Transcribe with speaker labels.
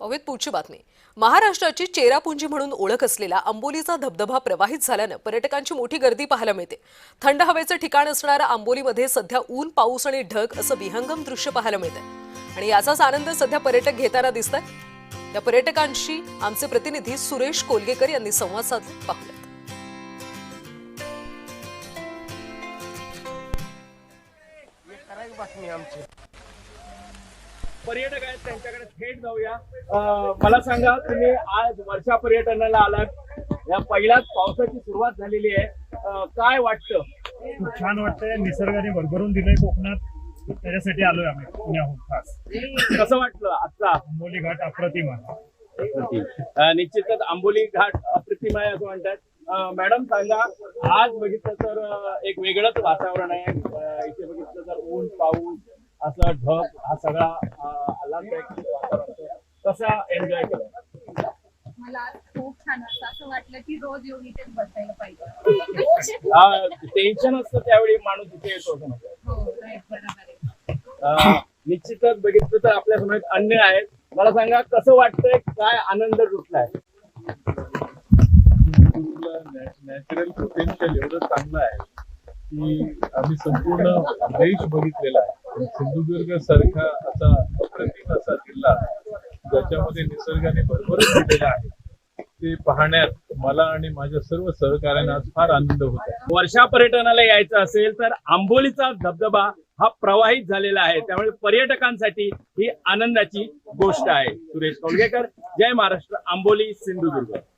Speaker 1: पाहूयात पुढची बातमी। महाराष्ट्राची चेरापुंजी म्हणून ओळख असलेला आंबोलीचा धबधबा प्रवाहित झाल्यानं पर्यटकांची मोठी गर्दी पाहायला मिळते। थंड हवेचं ठिकाण असणाऱ्या आंबोलीमध्ये सध्या ऊन, पाऊस आणि ढग असं विहंगम दृश्य पाहायला मिळतंय आणि याचाच आनंद सध्या पर्यटक घेताना दिसतात। या पर्यटकांशी आमचे प्रतिनिधी सुरेश कोलगेकर यांनी संवाद साधला। पाहूयात।
Speaker 2: पर्यटक आहेत त्यांच्याकडे थेट जाऊया। मला सांगा, तुम्ही आज वर्षा पर्यटनाला आलात, या पहिल्याच पावसाची सुरुवात झालेली आहे, काय वाटतं?
Speaker 3: खूप छान वाटतंय। निसर्गाने भरभरून दिलंय कोकणात, त्याच्यासाठी आलोय आम्ही पुण्याहून खास।
Speaker 2: कसं वाटलं आजचा
Speaker 3: आंबोली घाट? अप्रतिम आहे।
Speaker 2: निश्चितच आंबोली घाट अप्रतिम आहे असं म्हणतात। मॅडम सांगा, आज बघितलं तर एक वेगळंच वातावरण आहे। इथे बघितलं तर ऊन, पाऊस, असं ढग, हा सगळा आल्हाददायक वातावरण, कसा एन्जॉय केला?
Speaker 4: मला खूप छान असं वाटलं की रोज येऊन इथेच बसायला पाहिजे।
Speaker 2: टेन्शन असतं त्यावेळी माणूस इथे येतो असं म्हणतात।
Speaker 4: हो, बरोबर आहे।
Speaker 2: निश्चितच बघितलं तर आपल्या समोर अन्य आहेत। मला सांगा, कसं वाटतंय, काय आनंद लुटलाय?
Speaker 5: नॅचरल पोटेन्शियल एवढं चांगलं आहे की आम्ही संपूर्ण देश बघितलेला आहे। सिंधुदुर्ग सारखा असा अप्रतिम असा जिल्हा ज्याच्यामध्ये निसर्गाने भरभरून दिलेला आहे, ते पाहण्यात मला आणि माझ्या सर्व सहकाऱ्यांना आज फार आनंद होत आहे।
Speaker 2: वर्षा पर्यटनाला यायचं असेल तर आंबोलीचा धबधबा हा प्रवाहित झालेला आहे, त्यामुळे पर्यटकांसाठी ही आनंदाची गोष्ट आहे। सुरेश कोलगेकर, जय महाराष्ट्र, आंबोली, सिंधुदुर्ग।